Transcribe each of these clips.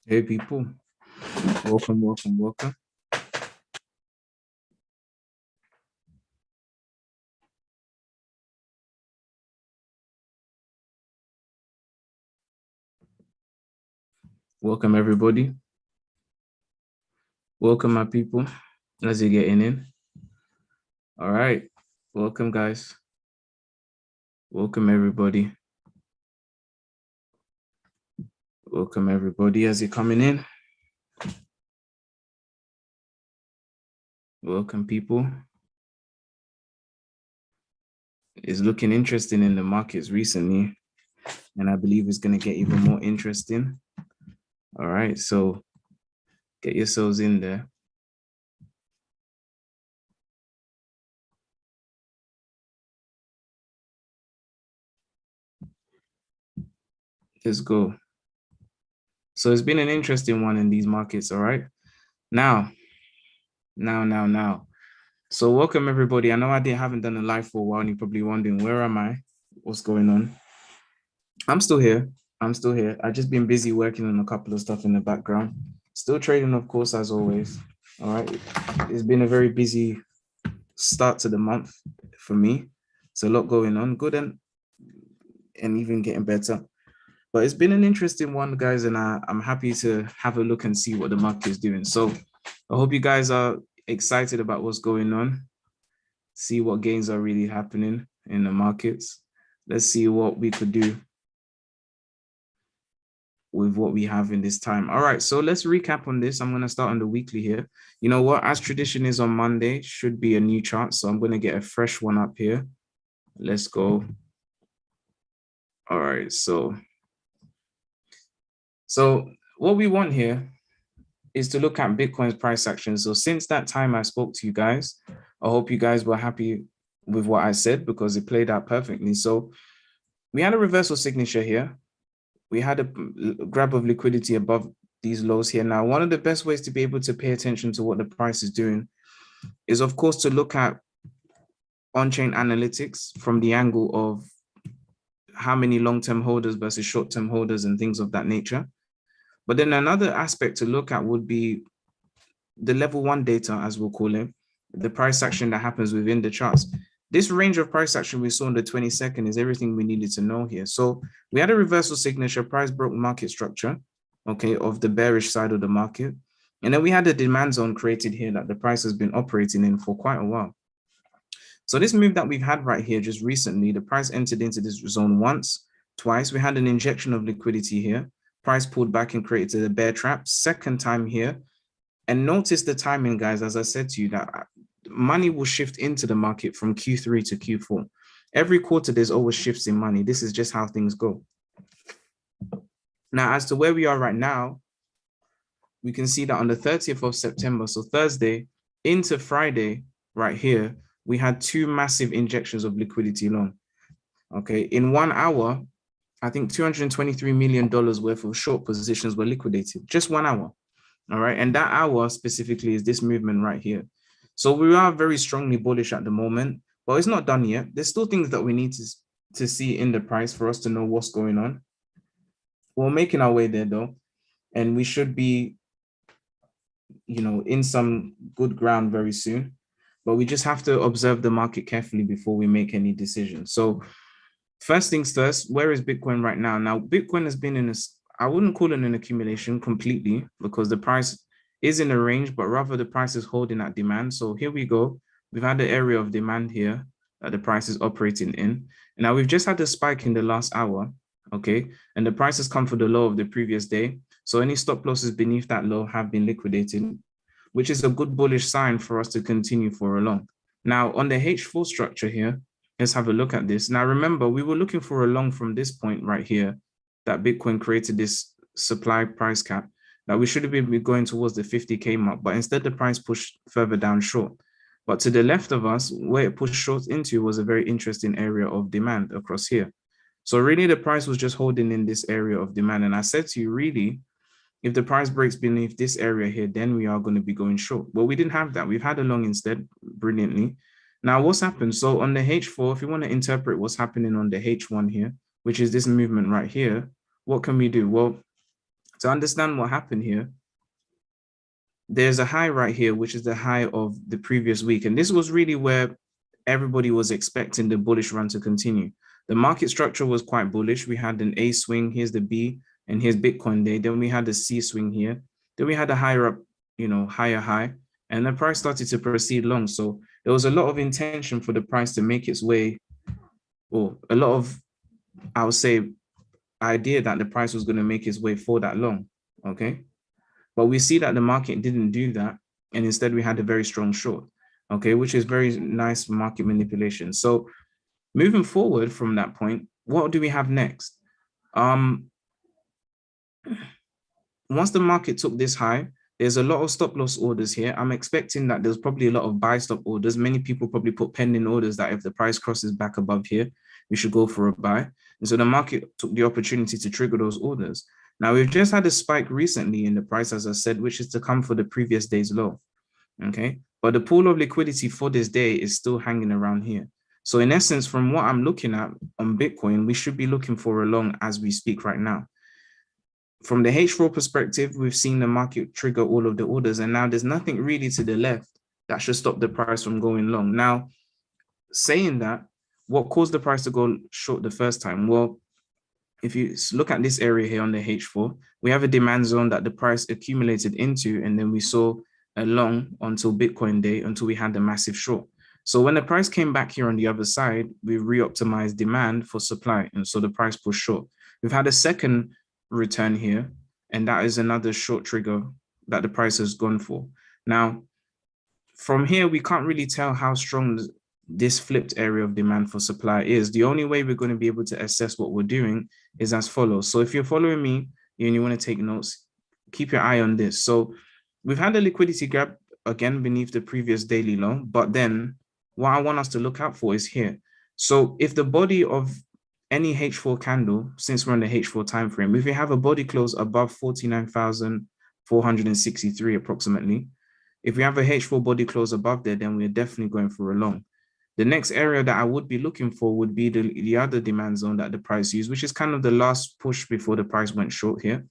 Hey people, welcome. Welcome everybody. Welcome my people. As you're getting in. All right. Welcome guys. Welcome everybody. Welcome everybody as you're coming in. Welcome people. It's looking interesting in the markets recently, and I believe it's going to get even more interesting. All right, so get yourselves in there. Let's go. So it's been an interesting one in these markets, all right? Now. So welcome everybody. I know haven't done a live for a while and you're probably wondering, where am I? What's going on? I'm still here. I've just been busy working on a couple of stuff in the background. Still trading, of course, as always. All right. It's been a very busy start to the month for me. It's a lot going on, good and even getting better. But it's been an interesting one, guys, and I'm happy to have a look and see what the market is doing. So I hope you guys are excited about what's going on. See what gains are really happening in the markets. Let's see what we could do with what we have in this time. All right, so let's recap on this. I'm going to start on the weekly here. You know what? As tradition is on Monday, should be a new chart. So I'm going to get a fresh one up here. Let's go. All right, so what we want here is to look at Bitcoin's price action. So since that time I spoke to you guys, I hope you guys were happy with what I said because it played out perfectly. So we had a reversal signature here. We had a grab of liquidity above these lows here. Now, one of the best ways to be able to pay attention to what the price is doing is, of course, to look at on-chain analytics from the angle of how many long-term holders versus short-term holders and things of that nature. But then another aspect to look at would be the level one data, as we'll call it, the price action that happens within the charts. This range of price action we saw on the 22nd is everything we needed to know here. So we had a reversal signature, price broke market structure, okay, of the bearish side of the market. And then we had a demand zone created here that the price has been operating in for quite a while. So this move that we've had right here just recently, the price entered into this zone once, twice. We had an injection of liquidity here. Price pulled back and created a bear trap. Second time here. And notice the timing, guys, as I said to you, that money will shift into the market from Q3 to Q4. Every quarter, there's always shifts in money. This is just how things go. Now, as to where we are right now, we can see that on the 30th of September, so Thursday into Friday, right here, we had two massive injections of liquidity long. Okay, in 1 hour, I think $223 million worth of short positions were liquidated, just 1 hour. All right, and that hour specifically is this movement right here. So we are very strongly bullish at the moment, but it's not done yet. There's still things that we need to see in the price for us to know what's going on. We're making our way there though, and we should be, in some good ground very soon. But we just have to observe the market carefully before we make any decisions. So first things first, where is Bitcoin right now? Now, Bitcoin has been in a, I wouldn't call it an accumulation completely because the price is in a range, but rather the price is holding at demand. So here we go. We've had the area of demand here that the price is operating in. And now we've just had a spike in the last hour, okay? And the price has come for the low of the previous day. So any stop losses beneath that low have been liquidated, which is a good bullish sign for us to continue for a long. Now, on the H4 structure here, let's have a look at this. Now, remember, we were looking for a long from this point right here that Bitcoin created this supply price cap that we should have been going towards the 50K mark, but instead the price pushed further down short. But to the left of us, where it pushed short into was a very interesting area of demand across here. So really the price was just holding in this area of demand. And I said to you, really, if the price breaks beneath this area here, then we are going to be going short. But we didn't have that. We've had a long instead, brilliantly. Now, what's happened? So on the H4, if you want to interpret what's happening on the H1 here, which is this movement right here, what can we do? Well, to understand what happened here, there's a high right here, which is the high of the previous week. And this was really where everybody was expecting the bullish run to continue. The market structure was quite bullish. We had an A swing, here's the B, and here's Bitcoin day. Then we had the C swing here. Then we had a higher up, higher high, and the price started to proceed long. So there was a lot of intention for the price to make its way, or a lot of, I would say, idea that the price was going to make its way for that long, okay? But we see that the market didn't do that, and instead we had a very strong short, okay, which is very nice market manipulation. So moving forward from that point, what do we have next? Once the market took this high, there's a lot of stop loss orders here. I'm expecting that there's probably a lot of buy stop orders. Many people probably put pending orders that if the price crosses back above here, we should go for a buy. And so the market took the opportunity to trigger those orders. Now, we've just had a spike recently in the price, as I said, which is to come for the previous day's low, okay? But the pool of liquidity for this day is still hanging around here. So in essence, from what I'm looking at on Bitcoin, we should be looking for a long as we speak right now. From the H4 perspective, we've seen the market trigger all of the orders, and now there's nothing really to the left that should stop the price from going long. Now, saying that, what caused the price to go short the first time? Well, if you look at this area here on the H4, we have a demand zone that the price accumulated into, and then we saw a long until Bitcoin day, until we had the massive short. So when the price came back here on the other side, we re-optimized demand for supply, and so the price pushed short. We've had a second return here, and that is another short trigger that the price has gone for. Now, from here, we can't really tell how strong this flipped area of demand for supply is. The only way we're going to be able to assess what we're doing is as follows. So if you're following me and you want to take notes, keep your eye on this. So we've had a liquidity gap again beneath the previous daily low, but then what I want us to look out for is here. So if the body of any H4 candle, since we're on the H4 time frame, if we have a body close above 49,463 approximately, if we have a H4 body close above there, then we're definitely going for a long. The next area that I would be looking for would be the other demand zone that the price used, which is kind of the last push before the price went short here.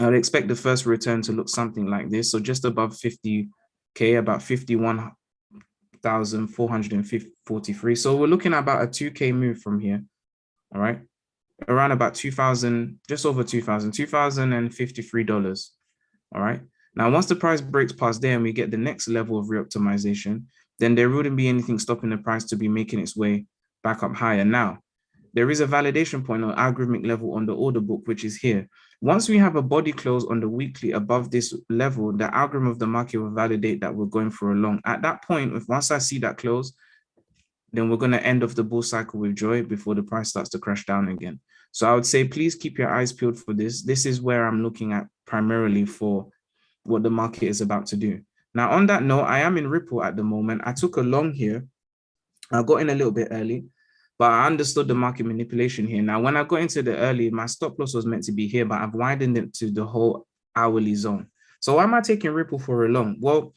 I would expect the first return to look something like this. So just above 50K, about 51,443. So we're looking at about a 2K move from here. All right. Around about 2,000, just over 2,000, $2,053. All right. Now, once the price breaks past there and we get the next level of reoptimization, then there wouldn't be anything stopping the price to be making its way back up higher. Now, there is a validation point on algorithmic level on the order book, which is here. Once we have a body close on the weekly above this level, the algorithm of the market will validate that we're going for a long. At that point, once I see that close, then we're going to end off the bull cycle with joy before the price starts to crash down again. So I would say, please keep your eyes peeled for this. This is where I'm looking at primarily for what the market is about to do. Now, on that note, I am in Ripple at the moment. I took a long here. I got in a little bit early, but I understood the market manipulation here. Now, when I got into the early, my stop loss was meant to be here, but I've widened it to the whole hourly zone. So why am I taking Ripple for a long? Well,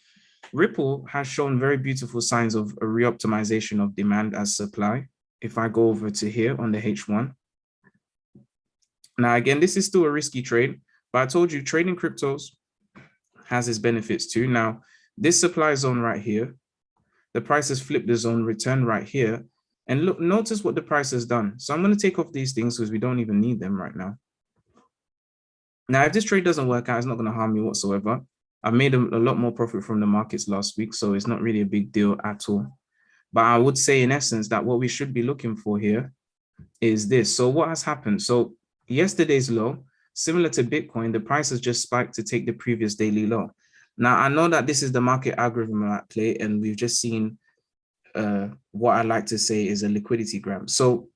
Ripple has shown very beautiful signs of a reoptimization of demand as supply. If I go over to here on the H1. Now, again, this is still a risky trade, but I told you trading cryptos has its benefits too. Now, this supply zone right here, the price has flipped the zone, return right here. And look, notice what the price has done. So I'm going to take off these things because we don't even need them right now. Now, if this trade doesn't work out, it's not going to harm me whatsoever. I've made a lot more profit from the markets last week, so it's not really a big deal at all. But I would say in essence that what we should be looking for here is this. So what has happened? So yesterday's low, similar to Bitcoin, the price has just spiked to take the previous daily low. Now, I know that this is the market algorithm at play, and we've just seen what I like to say is a liquidity grab. So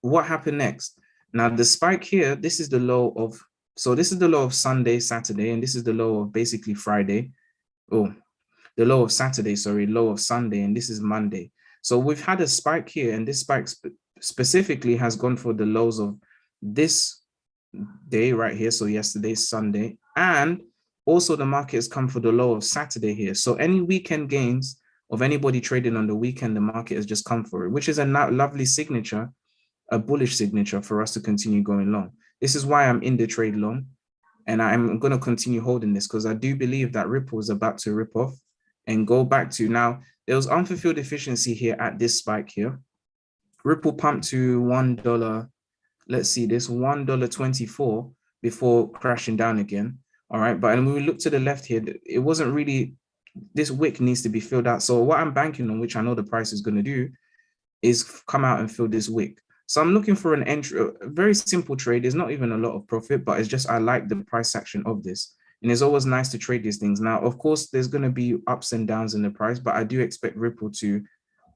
what happened next? Now, the spike here, this is the low of, so this is the low of Sunday, Saturday, and this is the low of basically Friday. Oh, the low of Saturday, sorry, low of Sunday, and this is Monday. So we've had a spike here, and this spike specifically has gone for the lows of this day right here. So yesterday, Sunday, and also the market has come for the low of Saturday here. So any weekend gains of anybody trading on the weekend, the market has just come for it, which is a lovely signature, a bullish signature for us to continue going long. This is why I'm in the trade long. And I'm going to continue holding this because I do believe that Ripple is about to rip off and go back to now. There was unfulfilled efficiency here at this spike here. Ripple pumped to $1. Let's see this $1.24 before crashing down again. All right. But when we look to the left here, it wasn't really, this wick needs to be filled out. So what I'm banking on, which I know the price is going to do, is come out and fill this wick. So I'm looking for an entry, a very simple trade. There's not even a lot of profit, but it's just I like the price action of this. And it's always nice to trade these things. Now, of course, there's going to be ups and downs in the price, but I do expect Ripple to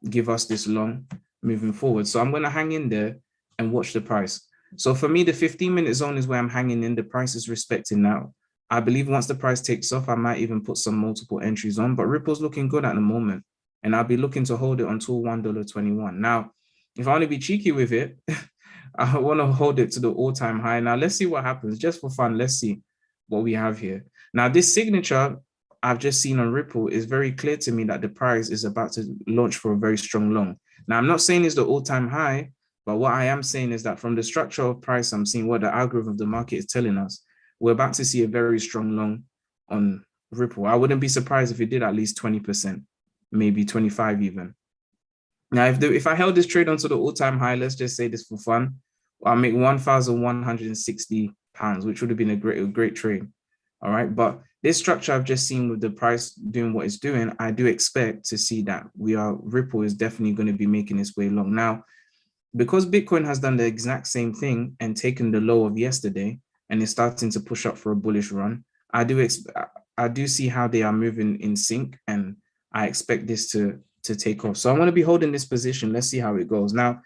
give us this long moving forward. So I'm going to hang in there and watch the price. So for me, the 15-minute zone is where I'm hanging in. The price is respecting now. I believe once the price takes off, I might even put some multiple entries on, but Ripple's looking good at the moment. And I'll be looking to hold it until $1.21. Now, if I want to be cheeky with it, I want to hold it to the all-time high. Now, let's see what happens. Just for fun, let's see what we have here. Now, this signature I've just seen on Ripple is very clear to me that the price is about to launch for a very strong long. Now, I'm not saying it's the all-time high, but what I am saying is that from the structure of price, I'm seeing what the algorithm of the market is telling us. We're about to see a very strong long on Ripple. I wouldn't be surprised if it did at least 20%, maybe 25 even. Now, if I held this trade onto the all-time high, let's just say this for fun, I'll make £1,160, which would have been a great trade. All right. But this structure I've just seen with the price doing what it's doing, I do expect to see that Ripple is definitely going to be making its way long. Now, because Bitcoin has done the exact same thing and taken the low of yesterday and is starting to push up for a bullish run, I do see how they are moving in sync, and I expect this to take off. So I'm going to be holding this position. Let's see how it goes. Now,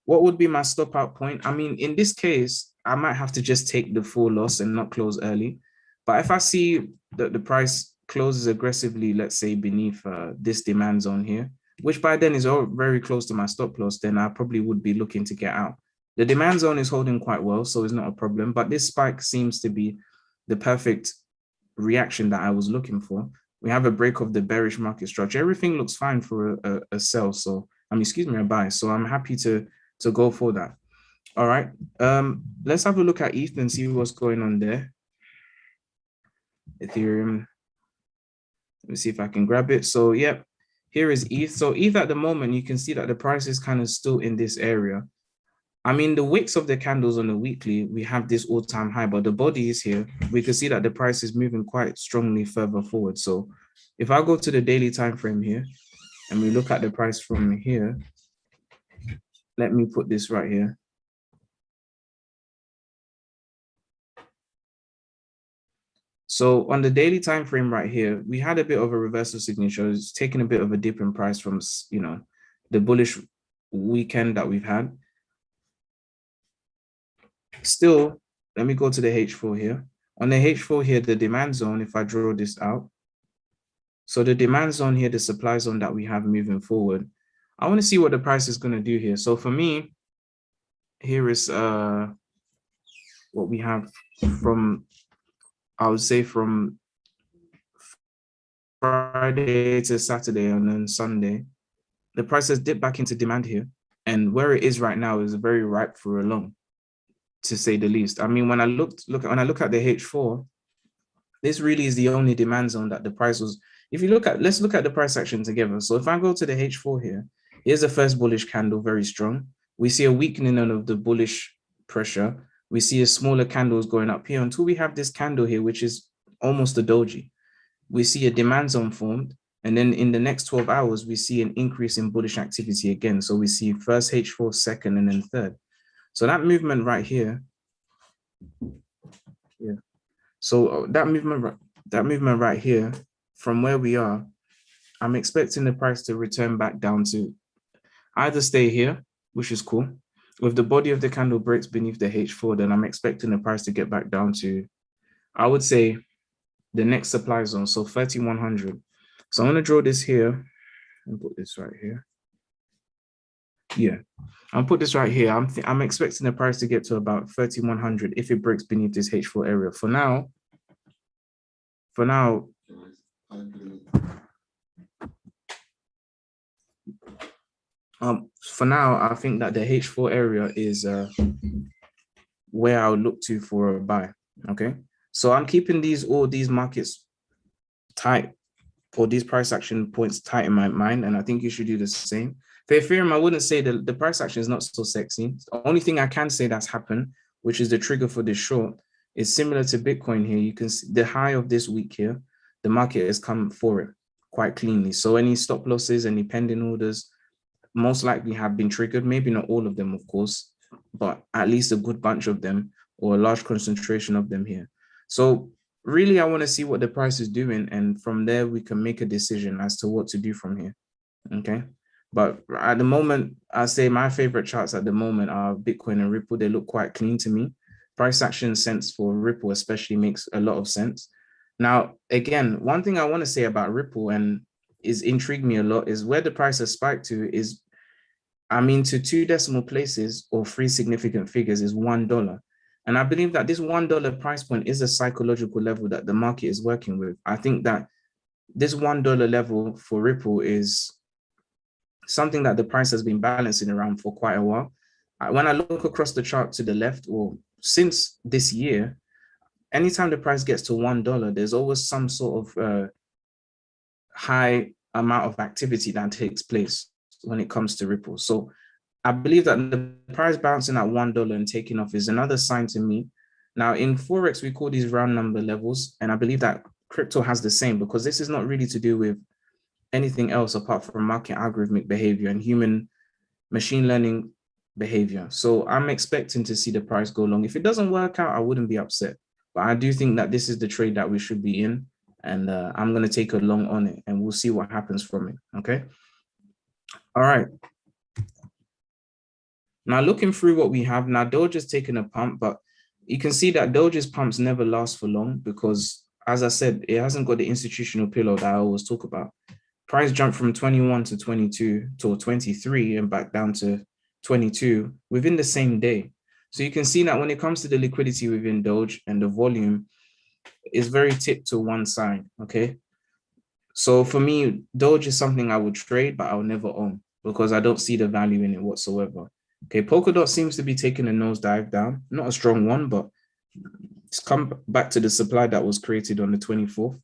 what would be my stop out point? I mean, in this case, I might have to just take the full loss and not close early. But if I see that the price closes aggressively, let's say beneath this demand zone here, which by then is all very close to my stop loss, then I probably would be looking to get out. The demand zone is holding quite well, so it's not a problem. But this spike seems to be the perfect reaction that I was looking for. We have a break of the bearish market structure. Everything looks fine for a sell. So, a buy. So I'm happy to go for that. All right. Let's have a look at ETH and see what's going on there. Ethereum. Let me see if I can grab it. So, yep, here is ETH. So ETH at the moment, you can see that the price is kind of still in this area. I mean, the wicks of the candles on the weekly, we have this all-time high, but the body is here. We can see that the price is moving quite strongly further forward. So if I go to the daily time frame here and we look at the price from here, let me put this right here. So on the daily time frame right here, we had a bit of a reversal signature. It's taking a bit of a dip in price from, the bullish weekend that we've had. Still, let me go to the H4 here. On the H4 here, the demand zone, if I draw this out. So the demand zone here, the supply zone that we have moving forward, I want to see what the price is going to do here. So for me, here is what we have from, I would say from Friday to Saturday and then Sunday. The price has dipped back into demand here. And where it is right now is very ripe for a long, to say the least. I mean, when I look at the H4, this really is the only demand zone that the price was. If you let's look at the price action together. So if I go to the H4 here, here's the first bullish candle, very strong. We see a weakening of the bullish pressure. We see a smaller candles going up here until we have this candle here, which is almost a doji. We see a demand zone formed. And then in the next 12 hours, we see an increase in bullish activity again. So we see first H4, second, and then third. So that movement right here, yeah. So that movement right here, from where we are, I'm expecting the price to return back down to either stay here, which is cool. If the body of the candle breaks beneath the H4, then I'm expecting the price to get back down to, I would say, the next supply zone, so 3,100. So I'm going to draw this here and put this right here. Yeah, I'll put this right here. I'm expecting the price to get to about 3,100 if it breaks beneath this H4 area. For now, I think that the H4 area is where I would look to for a buy. Okay, so I'm keeping all these markets tight, or these price action points tight in my mind, and I think you should do the same. For Ethereum, I wouldn't say the price action is not so sexy. The only thing I can say that's happened, which is the trigger for this short, is similar to Bitcoin here. You can see the high of this week here, the market has come for it quite cleanly. So any stop losses, any pending orders most likely have been triggered. Maybe not all of them, of course, but at least a good bunch of them, or a large concentration of them here. So really, I want to see what the price is doing, and from there we can make a decision as to what to do from here. Okay, but at the moment, I say my favorite charts at the moment are Bitcoin and Ripple. They look quite clean to me. Price action sense for Ripple especially makes a lot of sense. Now, again, one thing I want to say about Ripple and is intrigued me a lot is where the price has spiked to is, I mean, to two decimal places or three significant figures is $1. And I believe that this $1 price point is a psychological level that the market is working with. I think that this $1 level for Ripple is something that the price has been balancing around for quite a while. When I look across the chart to the left, or since this year, anytime the price gets to $1, there's always some sort of high amount of activity that takes place when it comes to Ripple. So I believe that the price bouncing at $1 and taking off is another sign to me. Now in Forex, we call these round number levels. And I believe that crypto has the same, because this is not really to do with anything else apart from market algorithmic behavior and human machine learning behavior. So I'm expecting to see the price go long. If it doesn't work out, I wouldn't be upset. But I do think that this is the trade that we should be in. And I'm going to take a long on it, and we'll see what happens from it. Okay. All right. Now looking through what we have now, Doge has taken a pump, but you can see that Doge's pumps never last for long because, as I said, it hasn't got the institutional pillow that I always talk about. Price jumped from 21 to 22 to 23 and back down to 22 within the same day. So you can see that when it comes to the liquidity within Doge and the volume, is very tipped to one side. Okay. So for me, Doge is something I would trade, but I'll never own because I don't see the value in it whatsoever. Okay, Polkadot seems to be taking a nosedive down. Not a strong one, but it's come back to the supply that was created on the 24th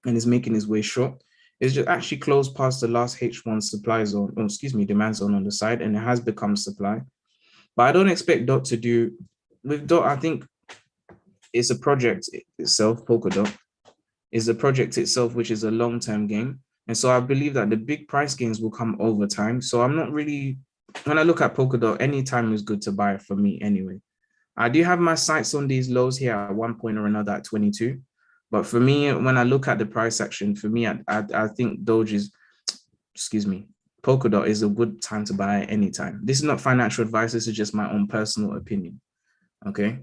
and is making its way short. It's just actually closed past the last H1 supply zone, oh, excuse me, demand zone on the side, and it has become supply. But I don't expect DOT to do, with DOT, I think it's a project itself, Polkadot is a project itself, which is a long-term game. And so I believe that the big price gains will come over time. So I'm not really, when I look at Polkadot, any time is good to buy for me anyway. I do have my sights on these lows here at one point or another at 22. But for me, when I look at the price action, for me, I think Doge is, excuse me, Polkadot is a good time to buy anytime. This is not financial advice. This is just my own personal opinion. Okay.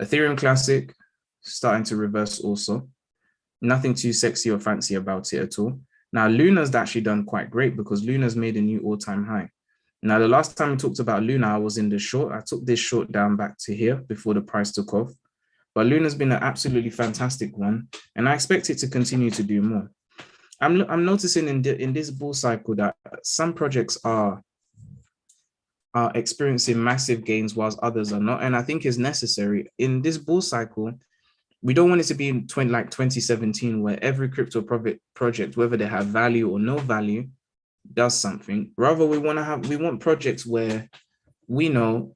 Ethereum Classic starting to reverse also. Nothing too sexy or fancy about it at all. Now, Luna's actually done quite great because Luna's made a new all-time high. Now, the last time we talked about Luna, I was in the short. I took this short down back to here before the price took off. But Luna's been an absolutely fantastic one, and I expect it to continue to do more. I'm noticing in this bull cycle that some projects are experiencing massive gains whilst others are not, and I think is necessary. In this bull cycle, we don't want it to be in 2017 where every crypto project, whether they have value or no value, does something. Rather, we want projects where we know,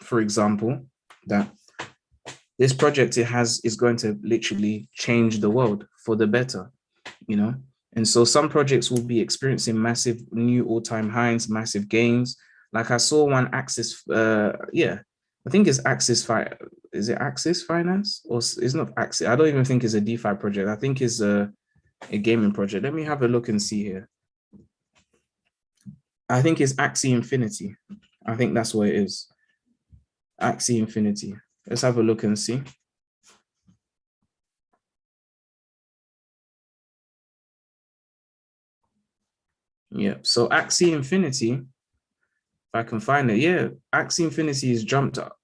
for example, that this project is going to literally change the world for the better, you know. And so some projects will be experiencing massive new all-time highs, massive gains. Like I saw one Axis, I think it's Axis. Is it Axis Finance or it's not Axis? I don't even think it's a DeFi project. I think it's a gaming project. Let me have a look and see here. I think it's Axie Infinity. I think that's what it is. Axie Infinity. Let's have a look and see. Yeah, so Axie Infinity, if I can find it, yeah, Axie Infinity has jumped up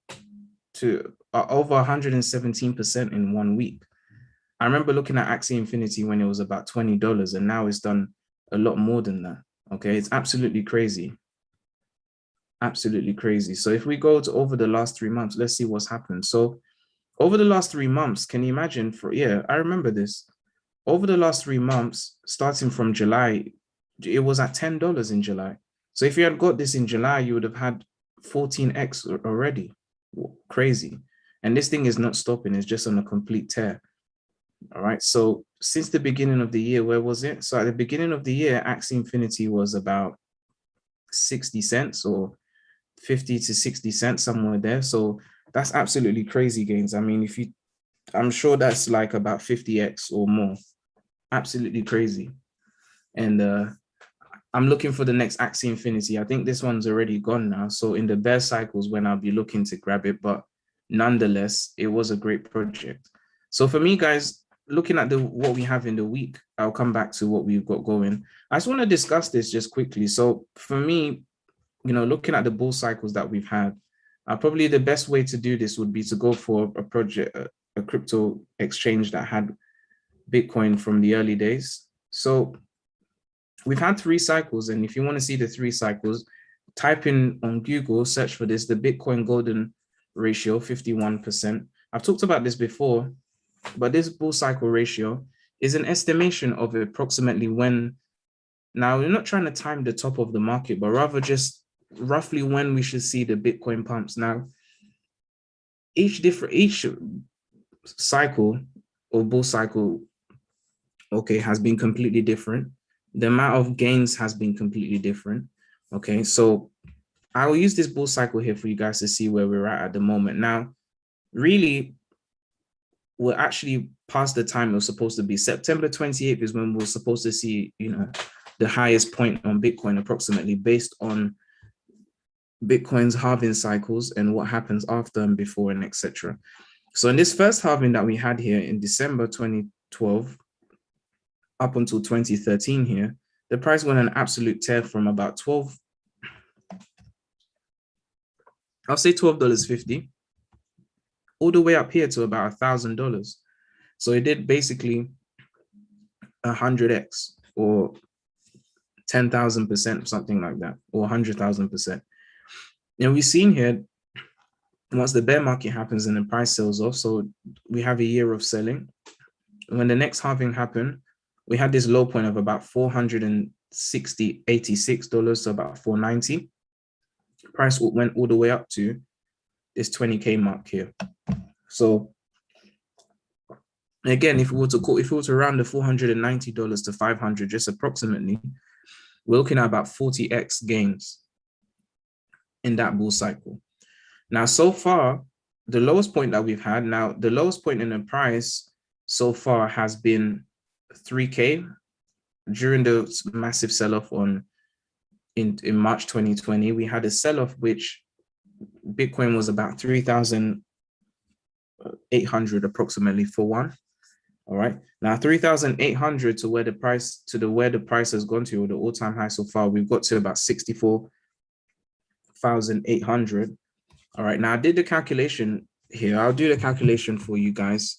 to over 117% in 1 week. I remember looking at Axie Infinity when it was about $20, and now it's done a lot more than that. Okay, it's absolutely crazy. Absolutely crazy. So if we go to over the last 3 months, let's see what's happened. So over the last 3 months, can you imagine I remember this. Over the last 3 months, starting from July, it was at $10 in July. So if you had got this in July, you would have had 14x already. Crazy. And this thing is not stopping, it's just on a complete tear. All right. So since the beginning of the year, where was it? So at the beginning of the year, Axie Infinity was about 60 cents or 50 to 60 cents, somewhere there. So that's absolutely crazy gains. I mean, I'm sure that's like about 50x or more. Absolutely crazy. And I'm looking for the next Axie Infinity. I think this one's already gone now. So in the bear cycles, when I'll be looking to grab it, but nonetheless, it was a great project. So for me, guys, looking at what we have in the week, I'll come back to what we've got going. I just want to discuss this just quickly. So for me, looking at the bull cycles that we've had, probably the best way to do this would be to go for a project, a crypto exchange that had Bitcoin from the early days. So we've had 3 cycles, and if you want to see the 3 cycles, type in on Google, search for this, the Bitcoin golden ratio, 51%. I've talked about this before, but this bull cycle ratio is an estimation of approximately when, now we're not trying to time the top of the market, but rather just roughly when we should see the Bitcoin pumps. Now, each cycle or bull cycle, okay, has been completely different. The amount of gains has been completely different. Okay, so I will use this bull cycle here for you guys to see where we're at the moment. Now, really, we're actually past the time it was supposed to be. September 28th is when we're supposed to see, the highest point on Bitcoin, approximately, based on Bitcoin's halving cycles and what happens after and before and etc. So in this first halving that we had here in December 2012 up until 2013 here, the price went an absolute tear from about I'll say $12.50 all the way up here to about $1,000. So it did basically 100x or 10,000%, something like that, or 100,000%. And we've seen here, once the bear market happens and the price sells off, so we have a year of selling. When the next halving happened, we had this low point of about $486, so about $490. Price went all the way up to this 20K mark here. So again, if we were to round the $490 to 500, just approximately, we're looking at about 40x gains in that bull cycle. Now, so far, the lowest point that we've had, now the lowest point in the price so far has been 3K during the massive sell-off in March 2020. We had a sell-off which Bitcoin was about 3,800 approximately for one. All right. Now 3,800 to where the price has gone to, or the all-time high so far, we've got to about 64,800. All right. Now I did the calculation here. I'll do the calculation for you guys.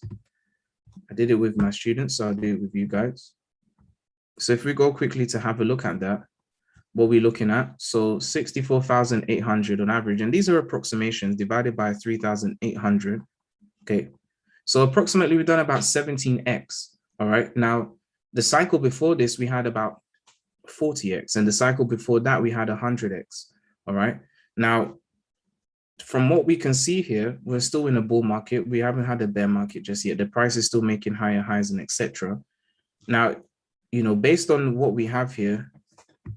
I did it with my students, so I'll do it with you guys. So if we go quickly to have a look at that, what we're looking at, so 64,800 on average, and these are approximations divided by 3,800. Okay. So approximately we've done about 17x. All right. Now, the cycle before this, we had about 40x, and the cycle before that, we had 100x. All right. Now, from what we can see here, we're still in a bull market. We haven't had a bear market just yet. The price is still making higher highs and etc. Now, based on what we have here,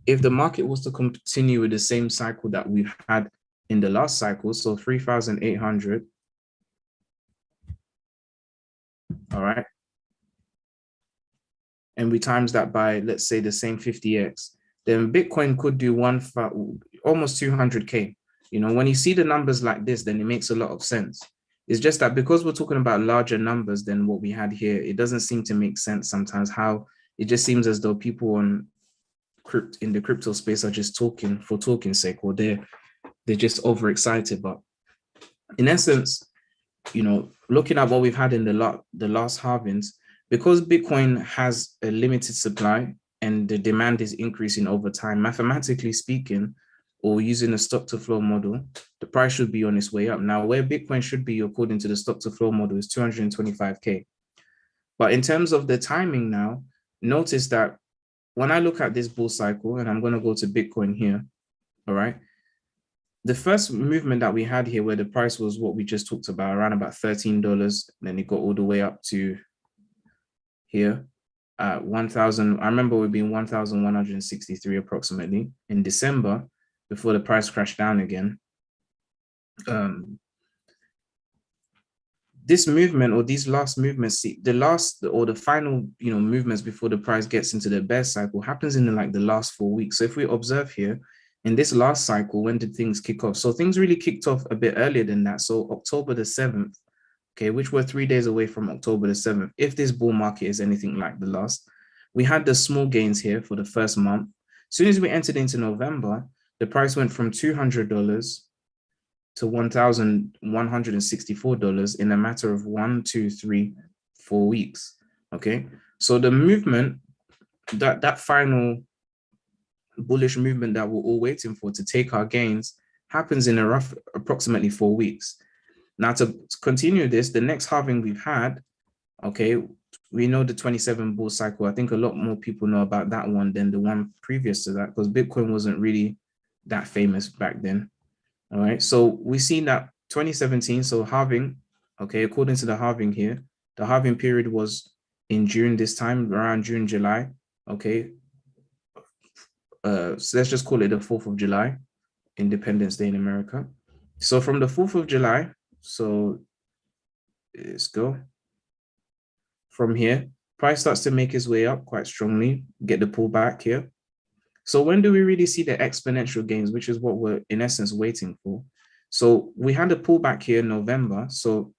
if the market was to continue with the same cycle that we've had in the last cycle, so 3,800, all right, and we times that by, let's say, the same 50x, then Bitcoin could do almost 200K. When you see the numbers like this, then it makes a lot of sense. It's just that because we're talking about larger numbers than what we had here, it doesn't seem to make sense sometimes. How it just seems as though people in the crypto space are just talking for talking's sake, or they're just overexcited. But in essence, looking at what we've had in the last halvings, because Bitcoin has a limited supply and the demand is increasing over time, mathematically speaking, or using a stock to flow model, the price should be on its way up. Now, where Bitcoin should be according to the stock to flow model is 225K. But in terms of the timing now, notice that when I look at this bull cycle, and I'm going to go to Bitcoin here, all right, the first movement that we had here where the price was what we just talked about, around about $13, then it got all the way up to here at 1,000. I remember it being 1,163 approximately in December before the price crashed down again. This movement or these last movements, the last or the final, movements before the price gets into the bear cycle happens in the last 4 weeks. So if we observe here in this last cycle, when did things kick off? So things really kicked off a bit earlier than that. So October the 7th, okay, which we're 3 days away from October the 7th. If this bull market is anything like the last, we had the small gains here for the first month. As soon as we entered into November, the price went from $200 to $1,164 in a matter of 1, 2, 3, 4 weeks. Okay, so the movement, that final bullish movement that we're all waiting for to take our gains happens in a rough approximately 4 weeks. Now, to continue this, the next halving we've had, okay, we know the 27 bull cycle. I think a lot more people know about that one than the one previous to that, because Bitcoin wasn't really that famous back then. All right, so we see that 2017, so halving, okay, according to the halving here, the halving period was in June this time, around June, July, okay. So let's just call it the 4th of July, Independence Day in America. So from the 4th of July, so let's go. From here, price starts to make its way up quite strongly, get the pullback here. So when do we really see the exponential gains, which is what we're in essence waiting for? So we had a pullback here in November. So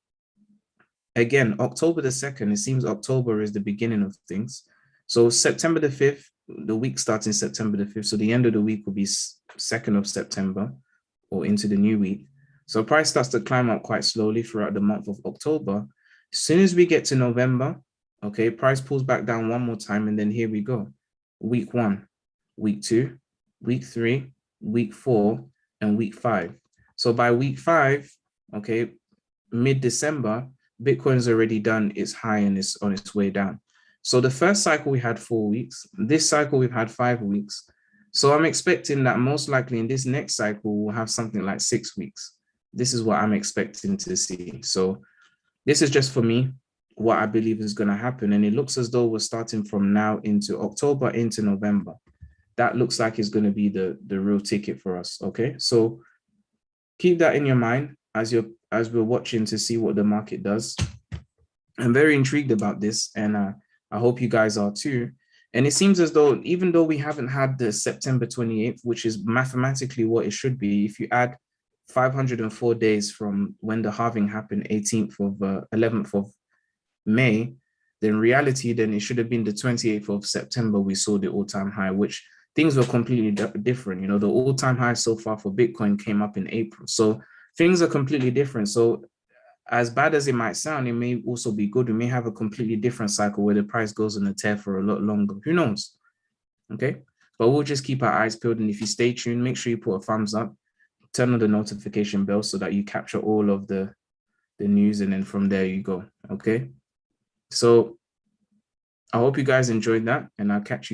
again, October the 2nd, it seems October is the beginning of things. So September the 5th, the week starts in September the 5th. So the end of the week will be 2nd of September or into the new week. So price starts to climb up quite slowly throughout the month of October. As soon as we get to November, okay, price pulls back down one more time. And then here we go. Week 1. Week 2, week 3, week 4, and week 5. So by week 5, okay, mid-December, Bitcoin's already done its high and it's on its way down. So the first cycle we had 4 weeks. This cycle we've had 5 weeks. So I'm expecting that most likely in this next cycle, we'll have something like 6 weeks. This is what I'm expecting to see. So this is just for me, what I believe is going to happen. And it looks as though we're starting from now into October, into November. That looks like it's going to be the real ticket for us. Okay, so keep that in your mind as we're watching to see what the market does. I'm very intrigued about this, and I hope you guys are too. And it seems as though, even though we haven't had the September 28th, which is mathematically what it should be, if you add 504 days from when the halving happened, 11th of May, then reality, then it should have been the 28th of September we saw the all-time high, which things were completely different. The all-time high so far for Bitcoin came up in April. So things are completely different. So as bad as it might sound, it may also be good. We may have a completely different cycle where the price goes on a tear for a lot longer. Who knows? Okay. But we'll just keep our eyes peeled. And if you stay tuned, make sure you put a thumbs up, turn on the notification bell so that you capture all of the news. And then from there you go. Okay. So I hope you guys enjoyed that, and I'll catch you